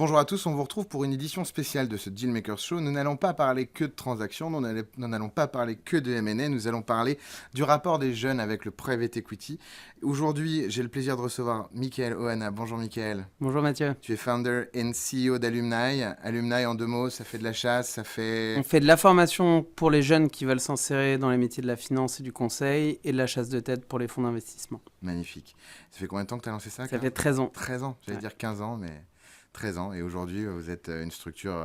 Bonjour à tous, on vous retrouve pour une édition spéciale de ce Dealmakers Show. Nous n'allons pas parler que de transactions, nous n'allons pas parler que de M&A, nous allons parler du rapport des jeunes avec le private equity. Aujourd'hui, j'ai le plaisir de recevoir Michael Ohana. Bonjour Michael. Bonjour Mathieu. Tu es founder and CEO d'Alumni. Alumni, en deux mots, ça fait de la chasse, ça fait... On fait de la formation pour les jeunes qui veulent s'insérer dans les métiers de la finance et du conseil et de la chasse de tête pour les fonds d'investissement. Magnifique. Ça fait combien de temps que tu as lancé ça? Ça fait 13 ans. 13 ans, j'allais dire 15 ans, mais 13 ans. Et aujourd'hui, vous êtes une structure...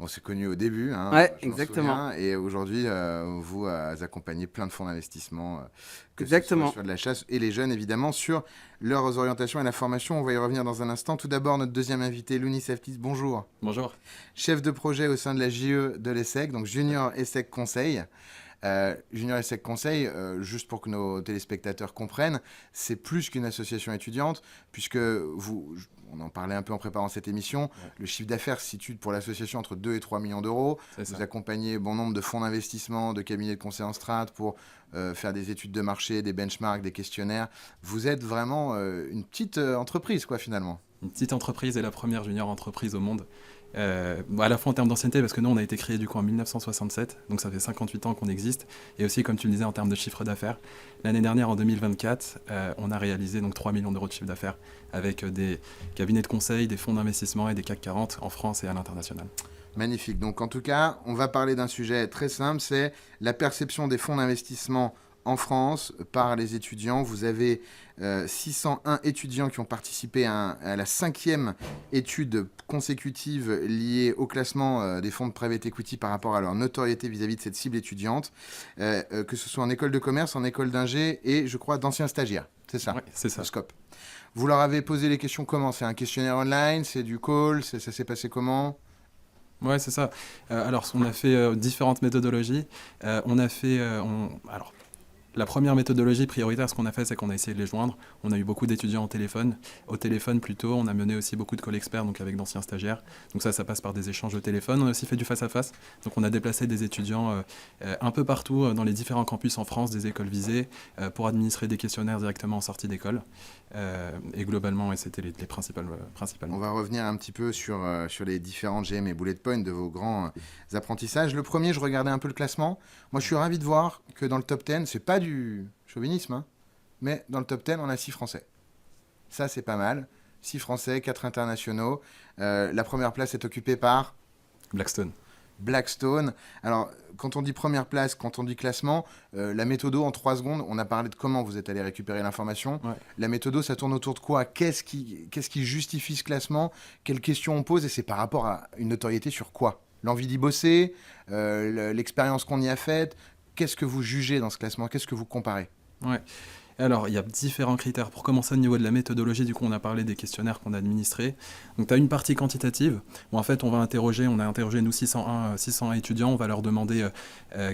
on s'est connus au début. Ouais, exactement. Et aujourd'hui, vous accompagnez plein de fonds d'investissement. Exactement. Sur de la chasse et les jeunes, évidemment, sur leurs orientations et la formation. On va y revenir dans un instant. Tout d'abord, notre deuxième invité, Louni Saftis. Bonjour. Bonjour. Chef de projet au sein de la JE de l'ESSEC, donc Junior ESSEC Conseil. Junior ESSEC Conseil, juste pour que nos téléspectateurs comprennent, c'est plus qu'une association étudiante, puisque on en parlait un peu en préparant cette émission, le chiffre d'affaires se situe pour l'association entre 2 et 3 millions d'euros. Vous accompagnez bon nombre de fonds d'investissement, de cabinets de conseil en strat pour faire des études de marché, des benchmarks, des questionnaires. Vous êtes vraiment une petite entreprise, quoi, finalement. Une petite entreprise et la première junior entreprise au monde. À la fois en termes d'ancienneté, parce que nous on a été créé du coup en 1967, donc ça fait 58 ans qu'on existe, et aussi comme tu le disais en termes de chiffre d'affaires. L'année dernière, en 2024, on a réalisé donc 3 millions d'euros de chiffre d'affaires avec des cabinets de conseil, des fonds d'investissement et des CAC 40 en France et à l'international. Magnifique. Donc en tout cas, on va parler d'un sujet très simple, c'est la perception des fonds d'investissement en France par les étudiants. Vous avez 601 étudiants qui ont participé à la 5e étude consécutive liée au classement des fonds de private equity par rapport à leur notoriété vis-à-vis de cette cible étudiante, que ce soit en école de commerce, en école d'ingé et je crois d'anciens stagiaires. C'est ça, ouais, c'est ça. Le scope. Vous leur avez posé les questions comment? C'est un questionnaire online? C'est du call? Ça s'est passé comment? Ouais, c'est ça. Alors, on a fait différentes méthodologies. Alors, la première méthodologie prioritaire, ce qu'on a fait, c'est qu'on a essayé de les joindre. On a eu beaucoup d'étudiants au téléphone plutôt. On a mené aussi beaucoup de call experts, donc avec d'anciens stagiaires. Donc ça passe par des échanges au téléphone. On a aussi fait du face-à-face. Donc on a déplacé des étudiants un peu partout dans les différents campus en France, des écoles visées, pour administrer des questionnaires directement en sortie d'école. Et globalement, c'était les principalement. On va revenir un petit peu sur les différentes GM et bullet points de vos grands apprentissages. Le premier, je regardais un peu le classement. Moi, je suis ravi de voir que dans le top 10, c'est pas du chauvinisme, mais dans le top 10, on a 6 Français. Ça, c'est pas mal. 6 Français, 4 internationaux. La première place est occupée par Blackstone. Alors, quand on dit première place, quand on dit classement, la méthodo, en 3 secondes, on a parlé de comment vous êtes allé récupérer l'information. Ouais. La méthodo, ça tourne autour de quoi? Qu'est-ce qui justifie ce classement? Quelles questions on pose? Et c'est par rapport à une notoriété sur quoi? L'envie d'y bosser, l'expérience qu'on y a faite. Qu'est-ce que vous jugez dans ce classement? Qu'est-ce que vous comparez? Ouais. Alors, il y a différents critères. Pour commencer, au niveau de la méthodologie, du coup, on a parlé des questionnaires qu'on a administrés. Donc, tu as une partie quantitative, où en fait, on a interrogé, nous, 601 étudiants. On va leur demander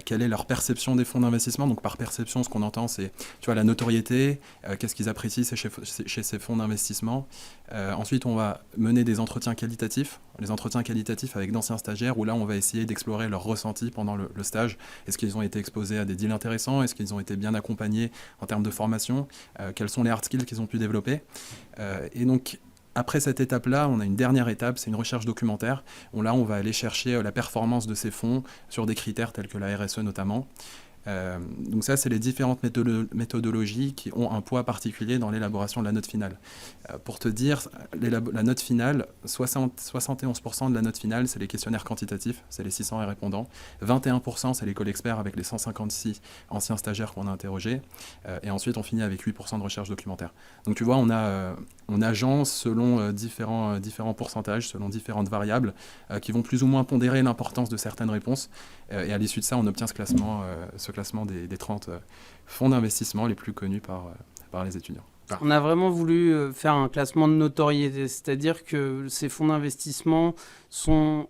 quelle est leur perception des fonds d'investissement. Donc, par perception, ce qu'on entend, c'est, tu vois, la notoriété, qu'est-ce qu'ils apprécient chez ces fonds d'investissement. Ensuite, on va mener des entretiens qualitatifs. Les entretiens qualitatifs avec d'anciens stagiaires, où là, on va essayer d'explorer leurs ressentis pendant le stage. Est-ce qu'ils ont été exposés à des deals intéressants? Est-ce qu'ils ont été bien accompagnés en termes de formation? Quels sont les hard skills qu'ils ont pu développer? Et donc, après cette étape-là, on a une dernière étape, c'est une recherche documentaire, où là, on va aller chercher la performance de ces fonds sur des critères tels que la RSE notamment. Donc ça, c'est les différentes méthodologies qui ont un poids particulier dans l'élaboration de la note finale. Pour te dire, la note finale, 71% de la note finale, c'est les questionnaires quantitatifs, c'est les 600 répondants. 21%, c'est les call experts avec les 156 anciens stagiaires qu'on a interrogés. Et ensuite, on finit avec 8% de recherche documentaire. Donc tu vois, on agence selon différents pourcentages, selon différentes variables qui vont plus ou moins pondérer l'importance de certaines réponses. Et à l'issue de ça, on obtient ce classement des 30 fonds d'investissement les plus connus par les étudiants. On a vraiment voulu faire un classement de notoriété, c'est-à-dire que ces fonds d'investissement sont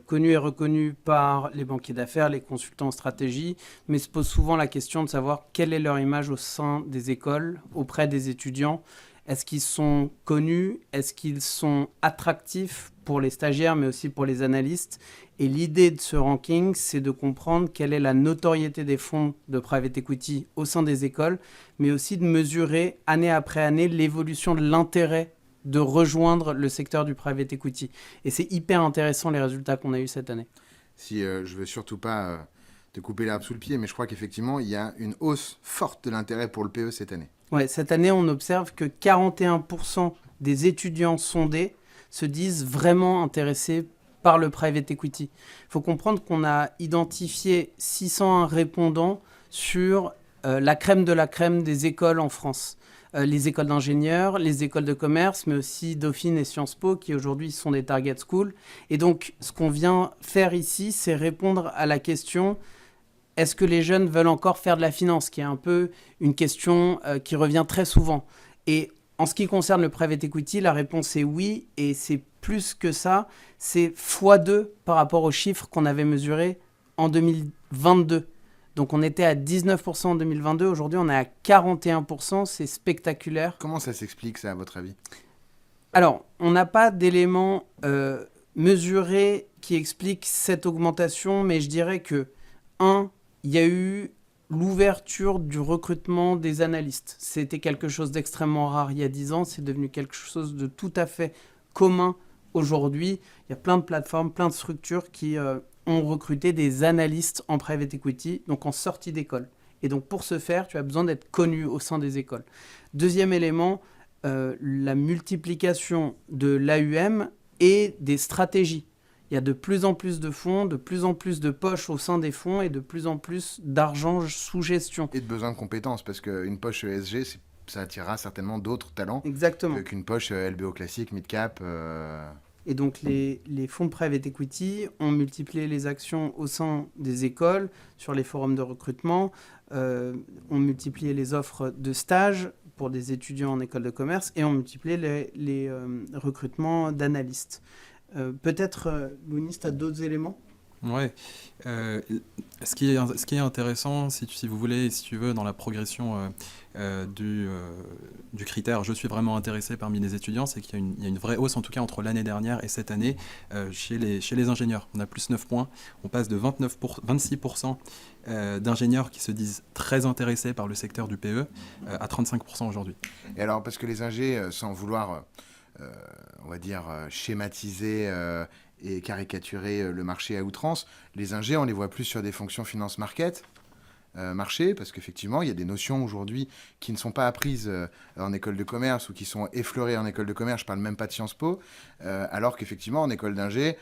connus et reconnus par les banquiers d'affaires, les consultants en stratégie, mais se posent souvent la question de savoir quelle est leur image au sein des écoles, auprès des étudiants. Est-ce qu'ils sont connus? Est-ce qu'ils sont attractifs pour les stagiaires, mais aussi pour les analystes? Et l'idée de ce ranking, c'est de comprendre quelle est la notoriété des fonds de private equity au sein des écoles, mais aussi de mesurer année après année l'évolution de l'intérêt de rejoindre le secteur du private equity. Et c'est hyper intéressant les résultats qu'on a eus cette année. Si je veux surtout pas te couper l'herbe sous le pied, mais je crois qu'effectivement, il y a une hausse forte de l'intérêt pour le PE cette année. Ouais, cette année, on observe que 41% des étudiants sondés se disent vraiment intéressés par le private equity. Il faut comprendre qu'on a identifié 601 répondants sur la crème de la crème des écoles en France. Les écoles d'ingénieurs, les écoles de commerce, mais aussi Dauphine et Sciences Po, qui aujourd'hui sont des target schools. Et donc, ce qu'on vient faire ici, c'est répondre à la question: est-ce que les jeunes veulent encore faire de la finance, qui est un peu une question qui revient très souvent. Et en ce qui concerne le private equity, la réponse est oui, et c'est plus que ça, c'est x2 par rapport aux chiffres qu'on avait mesurés en 2022. Donc on était à 19% en 2022, aujourd'hui on est à 41%, c'est spectaculaire. Comment ça s'explique ça, à votre avis ? Alors, on n'a pas d'éléments mesurés qui expliquent cette augmentation, mais je dirais que, il y a eu l'ouverture du recrutement des analystes. C'était quelque chose d'extrêmement rare il y a 10 ans, c'est devenu quelque chose de tout à fait commun aujourd'hui. Il y a plein de plateformes, plein de structures qui ont recruté des analystes en private equity, donc en sortie d'école. Et donc pour ce faire, tu as besoin d'être connu au sein des écoles. Deuxième élément, la multiplication de l'AUM et des stratégies. Il y a de plus en plus de fonds, de plus en plus de poches au sein des fonds et de plus en plus d'argent sous gestion. Et de besoin de compétences, parce qu'une poche ESG, ça attirera certainement d'autres talents. Exactement. Qu'une poche LBO classique, mid-cap. Et donc les fonds de private equity ont multiplié les actions au sein des écoles, sur les forums de recrutement, ont multiplié les offres de stage pour des étudiants en école de commerce et ont multiplié les recrutements d'analystes. Peut-être, Lounis, tu as d'autres éléments ? Ouais. Ce qui est intéressant, si vous voulez, si tu veux, dans la progression du critère « je suis vraiment intéressé » parmi les étudiants, c'est qu'il y a une vraie hausse, en tout cas entre l'année dernière et cette année, chez les ingénieurs. On a plus 9 points, on passe de 26% d'ingénieurs qui se disent très intéressés par le secteur du PE à 35% aujourd'hui. Et alors, parce que les ingés, sans vouloir, on va dire, schématiser et caricaturer le marché à outrance, les ingés, on les voit plus sur des fonctions finance-market, marché, parce qu'effectivement, il y a des notions aujourd'hui qui ne sont pas apprises en école de commerce ou qui sont effleurées en école de commerce, je parle même pas de Sciences Po, alors qu'effectivement, en école d'ingé,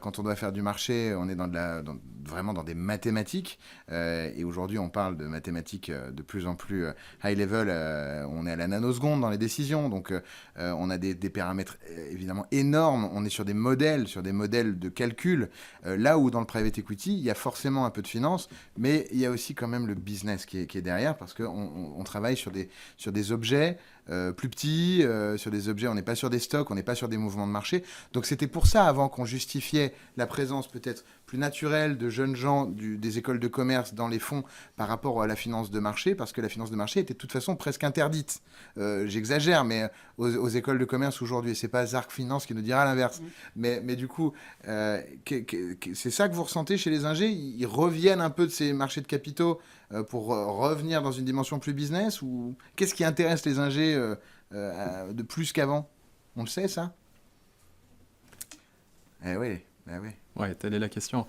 quand on doit faire du marché, on est vraiment dans des mathématiques, et aujourd'hui, on parle de mathématiques de plus en plus high level, on est à la nanoseconde dans les décisions, donc on a des paramètres évidemment énormes, on est sur des modèles de calcul, là où dans le private equity, il y a forcément un peu de finance, mais il y a aussi quand même le business qui est derrière, parce qu'on travaille sur des objets plus petits, sur des objets, on n'est pas sur des stocks, on n'est pas sur des mouvements de marché. Donc c'était pour ça, avant, qu'on justifiait la présence peut-être plus naturelle de jeunes gens des écoles de commerce dans les fonds par rapport à la finance de marché, parce que la finance de marché était de toute façon presque interdite. J'exagère, mais aux écoles de commerce aujourd'hui, et c'est pas Zark Finance qui nous dira l'inverse. Mais du coup, c'est ça que vous ressentez chez les ingés ? Ils reviennent un peu de ces marchés de capitaux pour revenir dans une dimension plus business, ou qu'est-ce qui intéresse les ingés de plus qu'avant ? On le sait, ça ? Oui. Ouais, telle est la question.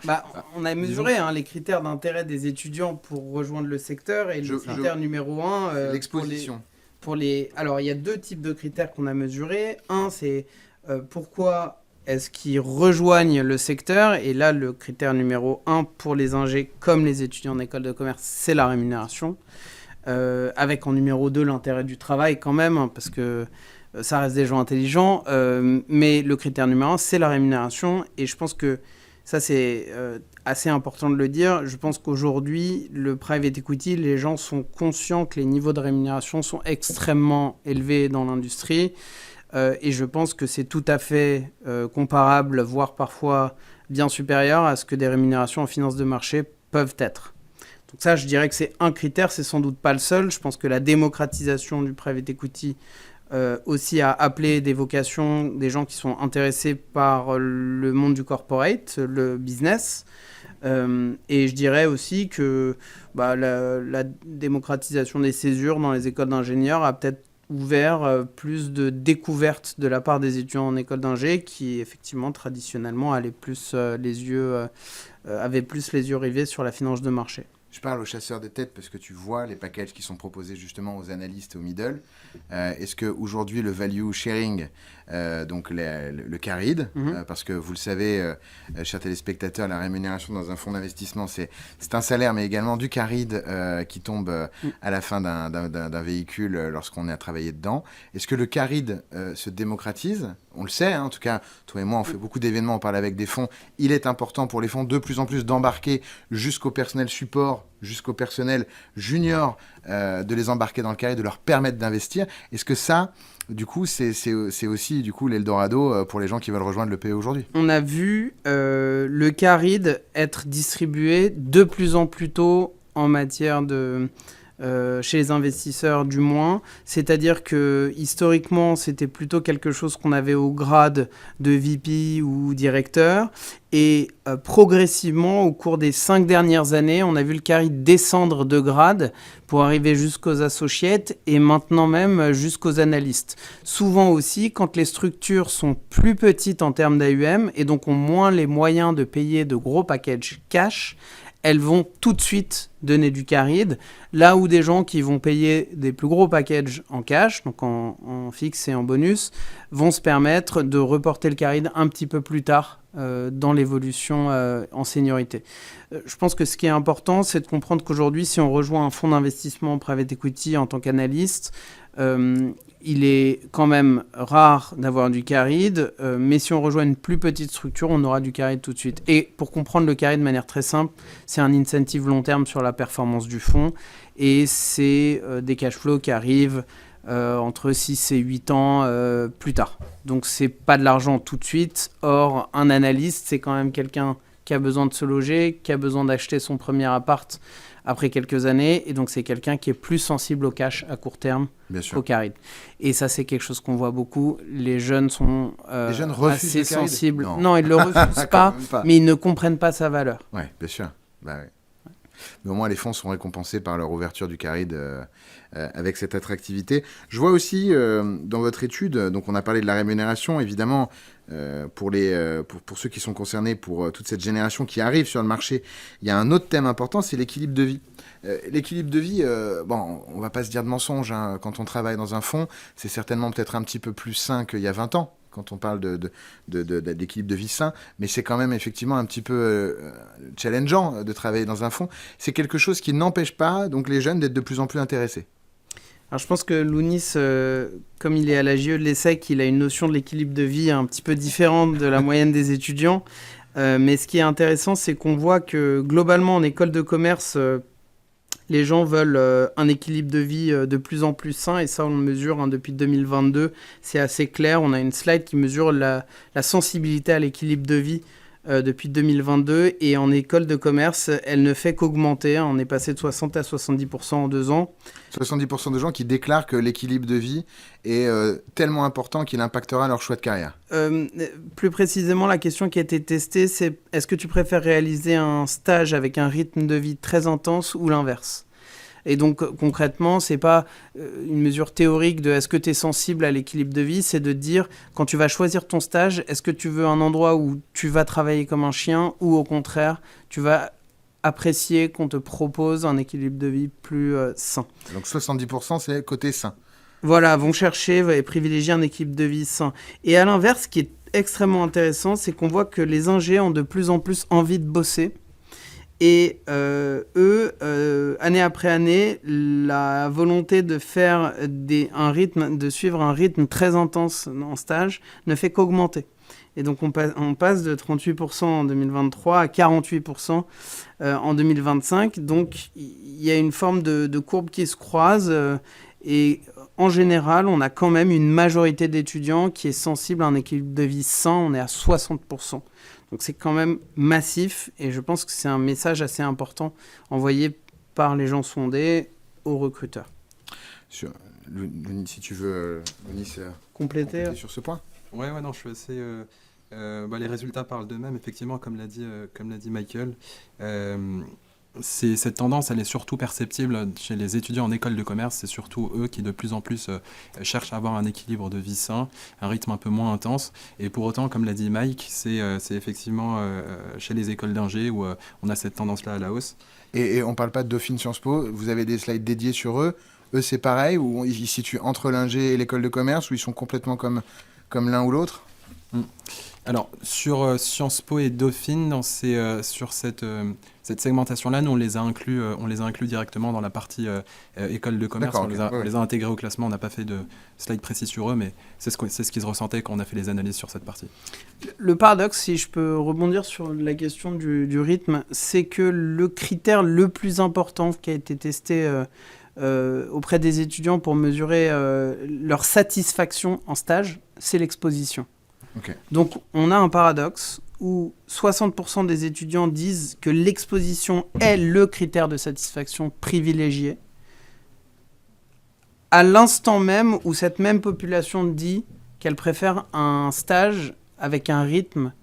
On a mesuré les critères d'intérêt des étudiants pour rejoindre le secteur, et le critère numéro 1... l'exposition. Alors, il y a 2 types de critères qu'on a mesurés. Un, c'est pourquoi est-ce qu'ils rejoignent le secteur ? Et là, le critère numéro 1 pour les ingés comme les étudiants en école de commerce, c'est la rémunération. Avec en numéro 2 l'intérêt du travail quand même, parce que ça reste des gens intelligents. Mais le critère numéro 1, c'est la rémunération. Et je pense que ça, c'est assez important de le dire. Je pense qu'aujourd'hui, le private equity, les gens sont conscients que les niveaux de rémunération sont extrêmement élevés dans l'industrie. Et je pense que c'est tout à fait comparable, voire parfois bien supérieur à ce que des rémunérations en finance de marché peuvent être. Donc ça, je dirais que c'est un critère, c'est sans doute pas le seul. Je pense que la démocratisation du private equity aussi a appelé des vocations, des gens qui sont intéressés par le monde du corporate, le business. Et je dirais aussi que la démocratisation des césures dans les écoles d'ingénieurs a peut-être ouvert plus de découvertes de la part des étudiants en école d'ingé qui, effectivement, traditionnellement, avaient plus les yeux rivés sur la finance de marché. Je parle aux chasseurs de tête parce que tu vois les packages qui sont proposés justement aux analystes et aux middle. Est-ce qu'aujourd'hui, le value sharing, donc le carried, parce que vous le savez, chers téléspectateurs, la rémunération dans un fonds d'investissement, c'est un salaire, mais également du carried qui tombe à la fin d'un véhicule lorsqu'on est à travailler dedans. Est-ce que le carried se démocratise ? On le sait, hein, en tout cas, toi et moi, on fait beaucoup d'événements, on parle avec des fonds. Il est important pour les fonds de plus en plus d'embarquer jusqu'au personnel support, jusqu'au personnel junior, de les embarquer dans le carré, de leur permettre d'investir. Est-ce que ça, du coup, c'est aussi du coup l'Eldorado pour les gens qui veulent rejoindre le PE aujourd'hui ? On a vu le carried être distribué de plus en plus tôt en matière de... chez les investisseurs du moins, c'est-à-dire que historiquement c'était plutôt quelque chose qu'on avait au grade de VP ou directeur et progressivement au cours des 5 dernières années on a vu le carry descendre de grade pour arriver jusqu'aux associates et maintenant même jusqu'aux analystes. Souvent aussi quand les structures sont plus petites en termes d'AUM et donc ont moins les moyens de payer de gros packages cash, elles vont tout de suite donner du carried, là où des gens qui vont payer des plus gros packages en cash, donc en fixe et en bonus, vont se permettre de reporter le carried un petit peu plus tard dans l'évolution en seniorité. Je pense que ce qui est important, c'est de comprendre qu'aujourd'hui, si on rejoint un fonds d'investissement private equity en tant qu'analyste, il est quand même rare d'avoir du carried, mais si on rejoint une plus petite structure, on aura du carried tout de suite. Et pour comprendre le carried de manière très simple, c'est un incentive long terme sur la performance du fonds et c'est des cash flows qui arrivent entre 6 et 8 ans plus tard. Donc c'est pas de l'argent tout de suite. Or, un analyste, c'est quand même quelqu'un qui a besoin de se loger, qui a besoin d'acheter son premier appart après quelques années, et donc c'est quelqu'un qui est plus sensible au cash à court terme qu'au carried. Et ça, c'est quelque chose qu'on voit beaucoup. Les jeunes sont assez sensibles. Non, ils ne le refusent pas, mais ils ne comprennent pas sa valeur. Oui, bien sûr. Bah, ouais. Mais au moins, les fonds sont récompensés par leur ouverture du carried avec cette attractivité. Je vois aussi dans votre étude, donc on a parlé de la rémunération, évidemment, pour ceux qui sont concernés, pour toute cette génération qui arrive sur le marché, il y a un autre thème important, c'est l'équilibre de vie. L'équilibre de vie, bon, on ne va pas se dire de mensonge, hein, quand on travaille dans un fonds, c'est certainement peut-être un petit peu plus sain qu'il y a 20 ans. Quand on parle d'équilibre de vie sain, mais c'est quand même effectivement un petit peu challengeant de travailler dans un fonds. C'est quelque chose qui n'empêche pas donc les jeunes d'être de plus en plus intéressés. Alors je pense que Lounis, comme il est à la JE de l'ESSEC, il a une notion de l'équilibre de vie un petit peu différente de la moyenne des étudiants. Mais ce qui est intéressant, c'est qu'on voit que globalement en école de commerce, les gens veulent un équilibre de vie de plus en plus sain, et ça on le mesure depuis 2022, c'est assez clair. On a une slide qui mesure la sensibilité à l'équilibre de vie depuis 2022, et en école de commerce, elle ne fait qu'augmenter. On est passé de 60 à 70% en 2 ans. 70% de gens qui déclarent que l'équilibre de vie est tellement important qu'il impactera leur choix de carrière. Plus précisément, la question qui a été testée, c'est est-ce que tu préfères réaliser un stage avec un rythme de vie très intense ou l'inverse ? Et donc concrètement, c'est pas une mesure théorique de est-ce que tu es sensible à l'équilibre de vie, c'est de dire quand tu vas choisir ton stage, est-ce que tu veux un endroit où tu vas travailler comme un chien ou au contraire, tu vas apprécier qu'on te propose un équilibre de vie plus sain. Donc 70% c'est côté sain. Voilà, vont chercher et privilégier un équilibre de vie sain. Et à l'inverse, ce qui est extrêmement intéressant, c'est qu'on voit que les ingés ont de plus en plus envie de bosser. Et eux, année après année, la volonté de faire de suivre un rythme très intense en stage ne fait qu'augmenter. Et donc on passe de 38% en 2023 à 48% en 2025. Donc il y a une forme de courbe qui se croise. Et en général, on a quand même une majorité d'étudiants qui est sensible à un équilibre de vie sain. On est à 60%. Donc c'est quand même massif, et je pense que c'est un message assez important envoyé par les gens sondés aux recruteurs. Si tu veux, compléter sur ce point. Ouais, non, je suis assez... les résultats parlent d'eux-mêmes, effectivement, comme l'a dit Michael. Cette tendance, elle est surtout perceptible chez les étudiants en école de commerce. C'est surtout eux qui, de plus en plus, cherchent à avoir un équilibre de vie sain, un rythme un peu moins intense. Et pour autant, comme l'a dit Mike, c'est effectivement chez les écoles d'ingé où on a cette tendance-là à la hausse. Et on ne parle pas de Dauphine Sciences Po, vous avez des slides dédiés sur eux. Eux, c'est pareil, ou ils se situent entre l'ingé et l'école de commerce, ou ils sont complètement comme l'un ou l'autre? Alors, sur Sciences Po et Dauphine, sur cette segmentation-là, nous, on les a inclus directement dans la partie école de commerce. D'accord, On ok. les a intégrés au classement. On n'a pas fait de slide précis sur eux, mais c'est ce qui se ressentait quand on a fait les analyses sur cette partie. Le paradoxe, si je peux rebondir sur la question du rythme, c'est que le critère le plus important qui a été testé auprès des étudiants pour mesurer leur satisfaction en stage, c'est l'exposition. Ok. Donc on a un paradoxe où 60% des étudiants disent que l'exposition est le critère de satisfaction privilégié, à l'instant même où cette même population dit qu'elle préfère un stage avec un rythme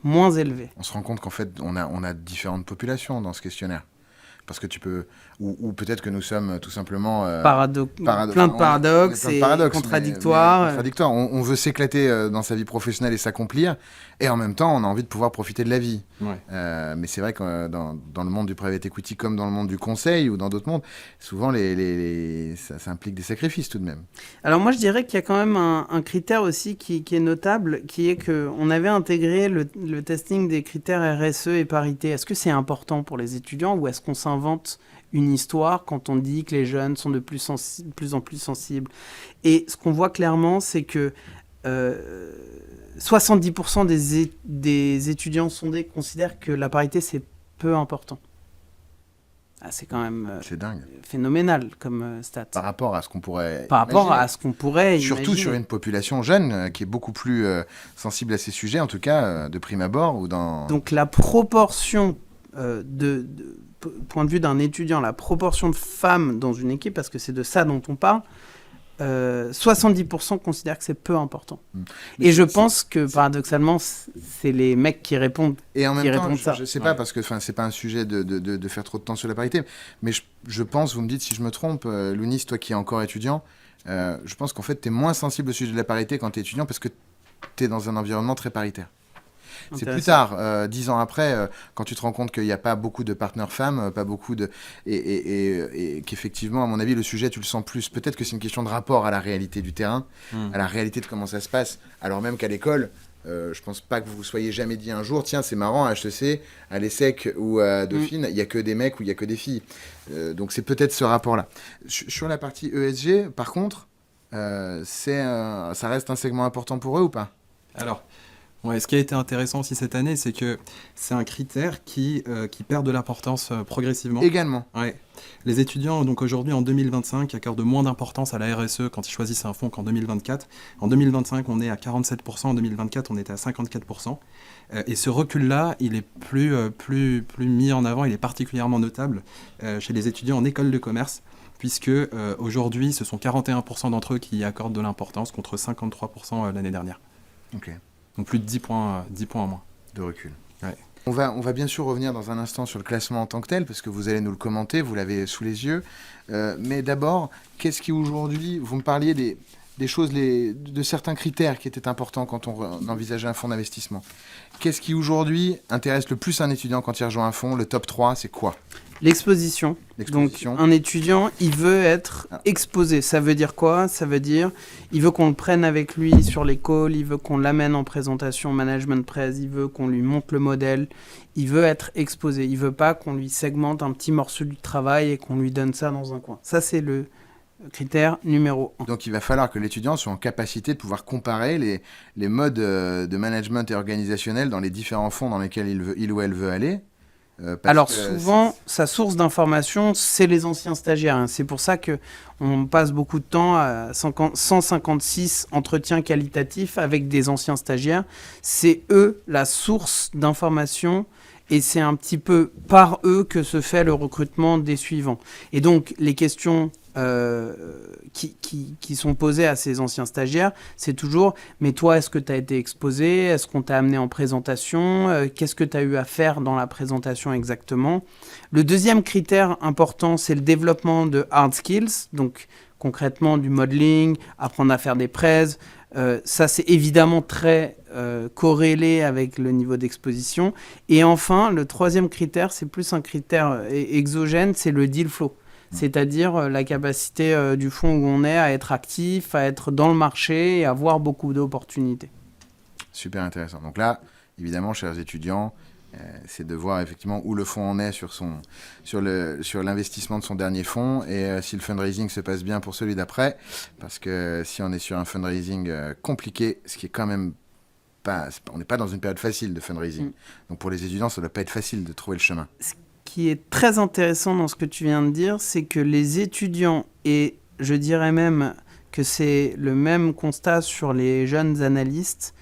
moins élevé. On se rend compte qu'en fait, on a différentes populations dans ce questionnaire. Parce que tu peux... Ou peut-être que nous sommes tout simplement... Plein de paradoxes et contradictoires. Contradictoires. On veut s'éclater dans sa vie professionnelle et s'accomplir, et en même temps, on a envie de pouvoir profiter de la vie. Ouais. Mais c'est vrai que dans le monde du private equity, comme dans le monde du conseil ou dans d'autres mondes, souvent, ça implique des sacrifices tout de même. Alors moi, je dirais qu'il y a quand même un critère aussi qui est notable, qui est qu'on avait intégré le testing des critères RSE et parité. Est-ce que c'est important pour les étudiants ou est-ce qu'on s'invente une histoire quand on dit que les jeunes sont de plus en plus sensibles? Et ce qu'on voit clairement, c'est que 70% des étudiants sondés considèrent que la parité, c'est peu important. Ah, c'est quand même C'est dingue. phénoménal comme stat. Par rapport à ce qu'on pourrait Surtout Surtout sur une population jeune qui est beaucoup plus sensible à ces sujets, en tout cas de prime abord. Ou dans... Donc la proportion point de vue d'un étudiant, la proportion de femmes dans une équipe, parce que c'est de ça dont on parle, 70% considèrent que c'est peu important. Mais et je pense que paradoxalement, c'est les mecs qui répondent. Et en même temps, ça. je sais pas, parce que c'est pas un sujet de faire trop de temps sur la parité, mais je pense, vous me dites si je me trompe, Lounis, toi qui es encore étudiant, je pense qu'en fait, tu es moins sensible au sujet de la parité quand tu es étudiant parce que tu es dans un environnement très paritaire. C'est plus tard, 10 ans après, quand tu te rends compte qu'il n'y a pas beaucoup de partenaires femmes, pas beaucoup de... Et qu'effectivement, à mon avis, le sujet, tu le sens plus. Peut-être que c'est une question de rapport à la réalité du terrain, à la réalité de comment ça se passe. Alors même qu'à l'école, je pense pas que vous vous soyez jamais dit un jour, tiens, c'est marrant, à HEC, à l'ESSEC ou à Dauphine, il n'y a que des mecs ou il n'y a que des filles. Donc c'est peut-être ce rapport-là. Sur la partie ESG, par contre, ça reste un segment important pour eux ou pas? Alors... Ouais, ce qui a été intéressant aussi cette année, c'est que c'est un critère qui perd de l'importance progressivement. Également. Ouais. Les étudiants, donc aujourd'hui en 2025, accordent moins d'importance à la RSE quand ils choisissent un fonds qu'en 2024. En 2025, on est à 47%, en 2024, on était à 54%. Et ce recul-là, il est plus mis en avant, il est particulièrement notable chez les étudiants en école de commerce, puisque aujourd'hui, ce sont 41% d'entre eux qui y accordent de l'importance, contre 53% l'année dernière. Ok. Donc plus de 10 points en moins. De recul. Ouais. On va bien sûr revenir dans un instant sur le classement en tant que tel, parce que vous allez nous le commenter, vous l'avez sous les yeux. Mais d'abord, qu'est-ce qui aujourd'hui, vous me parliez des choses, de certains critères qui étaient importants quand on envisageait un fonds d'investissement. Qu'est-ce qui aujourd'hui intéresse le plus un étudiant quand il rejoint un fonds? Le top 3, c'est quoi? L'exposition. Donc un étudiant, il veut être exposé. Ça veut dire quoi? Ça veut dire il veut qu'on le prenne avec lui sur les calls, il veut qu'on l'amène en présentation management press, il veut qu'on lui montre le modèle, il veut être exposé. Il veut pas qu'on lui segmente un petit morceau du travail et qu'on lui donne ça dans un coin. Ça, c'est le critère numéro 1. Donc il va falloir que l'étudiant soit en capacité de pouvoir comparer les modes de management et organisationnel dans les différents fonds dans lesquels il ou elle veut aller. Alors souvent, sa source d'information, c'est les anciens stagiaires. C'est pour ça qu'on passe beaucoup de temps à 156 entretiens qualitatifs avec des anciens stagiaires. C'est eux la source d'information et c'est un petit peu par eux que se fait le recrutement des suivants. Et donc les questions qui sont posées à ces anciens stagiaires, c'est toujours « Mais toi, est-ce que tu as été exposé? Est-ce qu'on t'a amené en présentation? Qu'est-ce que tu as eu à faire dans la présentation exactement ?» Le deuxième critère important, c'est le développement de hard skills, donc concrètement du modeling, apprendre à faire des prêts. Ça, c'est évidemment très corrélé avec le niveau d'exposition. Et enfin, le troisième critère, c'est plus un critère exogène, c'est le deal flow. C'est-à-dire la capacité du fonds où on est à être actif, à être dans le marché et à avoir beaucoup d'opportunités. Super intéressant. Donc là, évidemment, chers étudiants, c'est de voir effectivement où le fonds en est sur l'investissement de son dernier fonds et si le fundraising se passe bien pour celui d'après. Parce que si on est sur un fundraising compliqué, ce qui est quand même pas... On n'est pas dans une période facile de fundraising. Donc pour les étudiants, ça ne doit pas être facile de trouver le chemin. Ce qui est très intéressant dans ce que tu viens de dire, c'est que les étudiants, et je dirais même que c'est le même constat sur les jeunes analystes,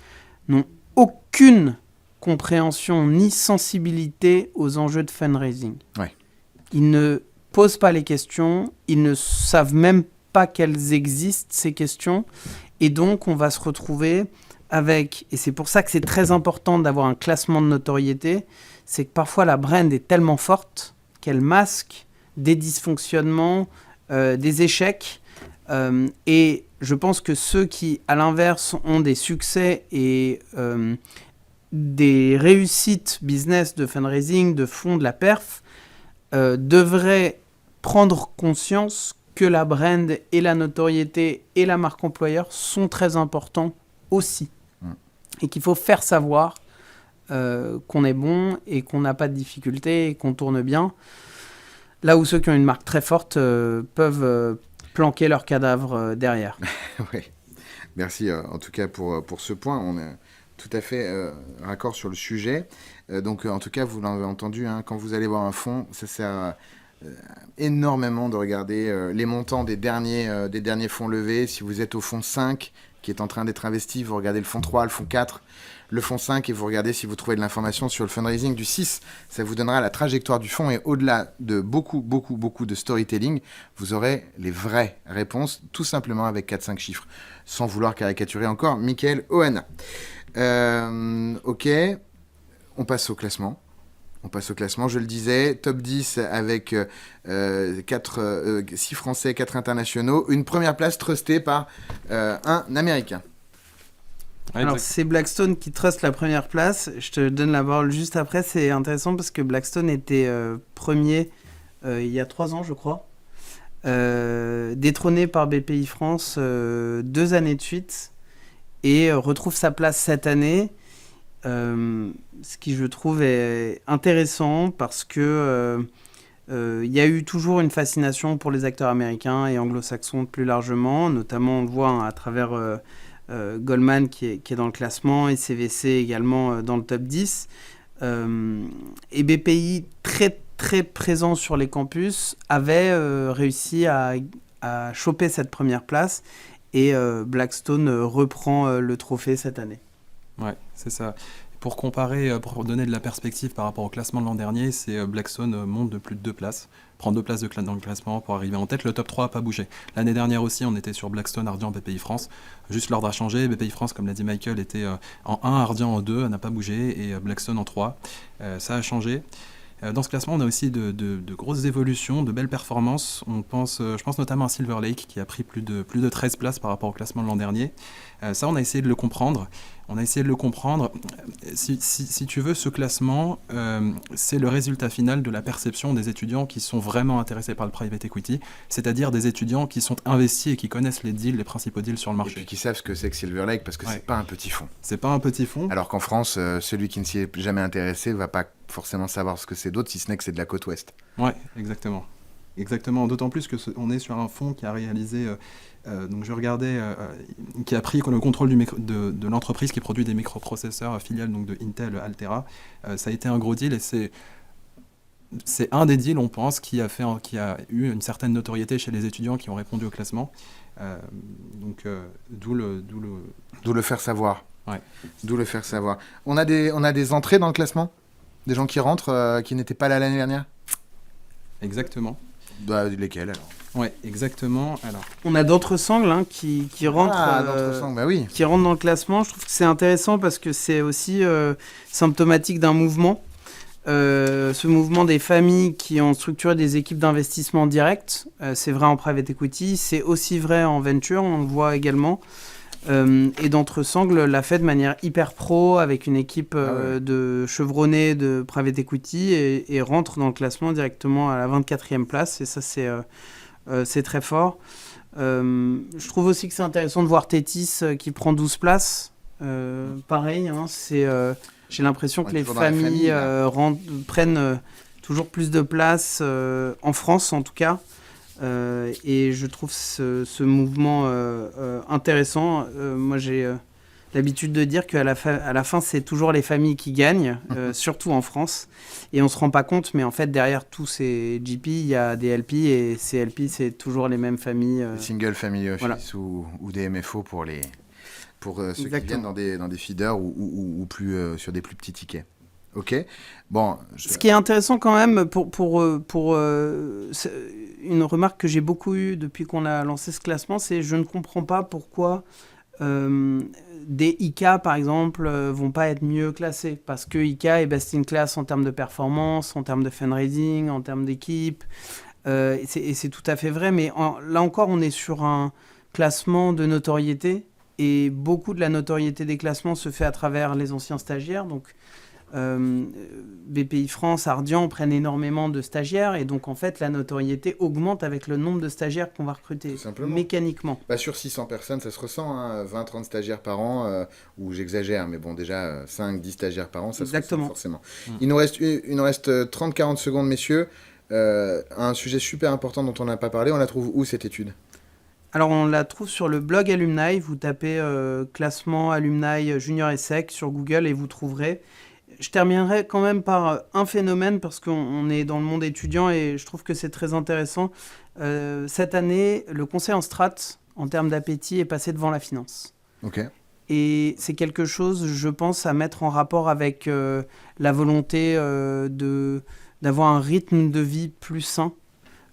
n'ont aucune compréhension ni sensibilité aux enjeux de fundraising. Ouais. Ils ne posent pas les questions, ils ne savent même pas qu'elles existent, ces questions, et donc on va se retrouver avec, et c'est pour ça que c'est très important d'avoir un classement de notoriété, c'est que parfois la brand est tellement forte qu'elle masque des dysfonctionnements, des échecs, et je pense que ceux qui, à l'inverse, ont des succès et des réussites business de fundraising, de fonds, de la perf, devraient prendre conscience que la brand et la notoriété et la marque employeur sont très importants aussi. Et qu'il faut faire savoir qu'on est bon et qu'on n'a pas de difficultés et qu'on tourne bien. Là où ceux qui ont une marque très forte peuvent planquer leur cadavre derrière. Oui, merci en tout cas pour ce point. On est tout à fait raccord sur le sujet. Donc en tout cas, vous l'avez entendu, hein, quand vous allez voir un fonds, ça sert énormément de regarder les montants des derniers fonds levés. Si vous êtes au fonds 5 qui est en train d'être investi, vous regardez le fonds 3, le fonds 4, le fonds 5 et vous regardez si vous trouvez de l'information sur le fundraising du 6. Ça vous donnera la trajectoire du fonds et au-delà de beaucoup de storytelling, vous aurez les vraies réponses, tout simplement avec 4-5 chiffres, sans vouloir caricaturer encore Michael Ohana. Ok, on passe au classement. Je le disais, top 10 avec 6 Français, 4 internationaux. Une première place trustée par un Américain. Alors, c'est Blackstone qui truste la première place. Je te donne la parole juste après. C'est intéressant parce que Blackstone était premier il y a 3 ans, je crois. Détrôné par BPI France 2 années de suite. Et retrouve sa place cette année. Ce qui, je trouve, est intéressant parce que il y a eu toujours une fascination pour les acteurs américains et anglo-saxons plus largement. Notamment, on le voit à travers Goldman qui est dans le classement et CVC également dans le top 10. Et BPI, très, très présent sur les campus, avait réussi à choper cette première place. Et Blackstone reprend le trophée cette année. Ouais, c'est ça. Pour comparer, pour donner de la perspective par rapport au classement de l'an dernier, c'est Blackstone monte de plus de 2 places, prend 2 places dans le classement pour arriver en tête. Le top 3 n'a pas bougé. L'année dernière aussi, on était sur Blackstone, Ardian, BPI France. Juste l'ordre a changé. BPI France, comme l'a dit Michael, était en 1, Ardian en 2, n'a pas bougé, et Blackstone en 3. Ça a changé. Dans ce classement, on a aussi de grosses évolutions, de belles performances. Je pense notamment à Silver Lake, qui a pris plus de 13 places par rapport au classement de l'an dernier. Ça, on a essayé de le comprendre. Si tu veux, ce classement, c'est le résultat final de la perception des étudiants qui sont vraiment intéressés par le private equity, c'est-à-dire des étudiants qui sont investis et qui connaissent les principaux deals sur le marché. Et puis qui savent ce que c'est que Silver Lake, parce que c'est pas un petit fonds. C'est pas un petit fonds. Alors qu'en France, celui qui ne s'y est jamais intéressé va pas forcément savoir ce que c'est d'autre, si ce n'est que c'est de la côte ouest. Ouais, exactement. D'autant plus qu'on est sur un fonds qui a réalisé... donc je regardais, qui a pris le contrôle de l'entreprise qui produit des microprocesseurs filiales donc de Intel Altera. Ça a été un gros deal et c'est un des deals, on pense, qui a eu une certaine notoriété chez les étudiants qui ont répondu au classement. D'où le faire savoir. Ouais. D'où le faire savoir. On a des entrées dans le classement ? Des gens qui rentrent qui n'étaient pas là l'année dernière ? Exactement. Lesquels alors ? Ouais, exactement. Alors, On a d'Entresangles qui rentrent, d'Entresangles, bah oui. qui rentrent dans le classement. Je trouve que c'est intéressant parce que c'est aussi symptomatique d'un mouvement. Ce mouvement des familles qui ont structuré des équipes d'investissement direct, c'est vrai en private equity, c'est aussi vrai en venture, on le voit également. Et d'Entresangles l'a fait de manière hyper pro avec une équipe de chevronnés de private equity et rentre dans le classement directement à la 24e place. Et ça, c'est très fort. Je trouve aussi que c'est intéressant de voir Tétis qui prend 12 places. Pareil, hein, j'ai l'impression que les familles prennent toujours plus de place, en France en tout cas. Et je trouve ce mouvement intéressant. Moi, j'ai l'habitude de dire qu'à la fin, c'est toujours les familles qui gagnent, surtout en France. Et on ne se rend pas compte, mais en fait, derrière tous ces GP, il y a des LP. Et ces LP, c'est toujours les mêmes familles. Single Family Office voilà. ou des MFO pour ceux qui viennent dans des feeders ou plus, sur des plus petits tickets. Ok. Bon. Ce qui est intéressant quand même pour une remarque que j'ai beaucoup eue depuis qu'on a lancé ce classement, c'est je ne comprends pas pourquoi des ICA par exemple vont pas être mieux classés, parce que ICA est best in class en termes de performance, en termes de fundraising, en termes d'équipe, et c'est tout à fait vrai, mais là encore on est sur un classement de notoriété et beaucoup de la notoriété des classements se fait à travers les anciens stagiaires, donc BPI France, Ardian prennent énormément de stagiaires et donc en fait la notoriété augmente avec le nombre de stagiaires qu'on va recruter mécaniquement. Bah, sur 600 personnes ça se ressent, hein, 20-30 stagiaires par an, ou j'exagère mais bon déjà 5-10 stagiaires par an ça se ressent forcément. Il nous reste 30-40 secondes messieurs, un sujet super important dont on n'a pas parlé, on la trouve où cette étude ? Alors on la trouve sur le blog Alumni, vous tapez classement Alumni Junior et Sec sur Google et vous trouverez. Je terminerai quand même par un phénomène parce qu'on est dans le monde étudiant et je trouve que c'est très intéressant. Cette année, le conseil en strat, en termes d'appétit, est passé devant la finance. Ok. Et c'est quelque chose, je pense, à mettre en rapport avec la volonté d'avoir un rythme de vie plus sain.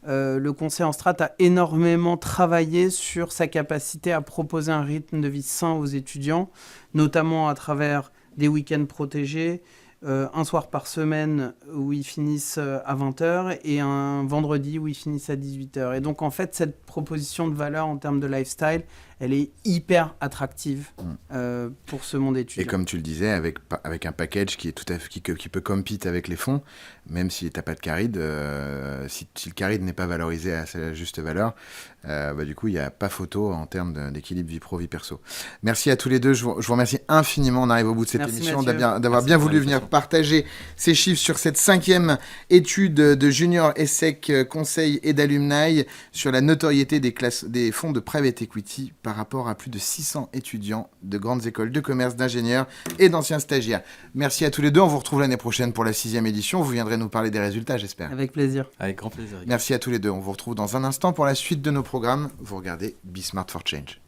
Le conseil en strat a énormément travaillé sur sa capacité à proposer un rythme de vie sain aux étudiants, notamment à travers des week-ends protégés, un soir par semaine où ils finissent à 20h et un vendredi où ils finissent à 18h. Et donc en fait, cette proposition de valeur en termes de lifestyle, elle est hyper attractive pour ce monde étudiant. Et comme tu le disais, avec un package qui est tout à fait, qui peut compete avec les fonds, même si tu n'as pas de caride, si le caride n'est pas valorisé à sa juste valeur, du coup, il n'y a pas photo en termes d'équilibre vie pro, vie perso. Merci à tous les deux, je vous remercie infiniment. On arrive au bout de cette émission, d'avoir bien voulu venir partager ces chiffres sur cette 5e étude de Junior ESSEC Conseil et d'Alumni sur la notoriété des fonds de private equity par rapport à plus de 600 étudiants de grandes écoles de commerce, d'ingénieurs et d'anciens stagiaires. Merci à tous les deux. On vous retrouve l'année prochaine pour la 6e édition. Vous viendrez nous parler des résultats, j'espère. Avec plaisir. Avec grand plaisir. Merci à tous les deux. On vous retrouve dans un instant pour la suite de nos programmes. Vous regardez Be Smart for Change.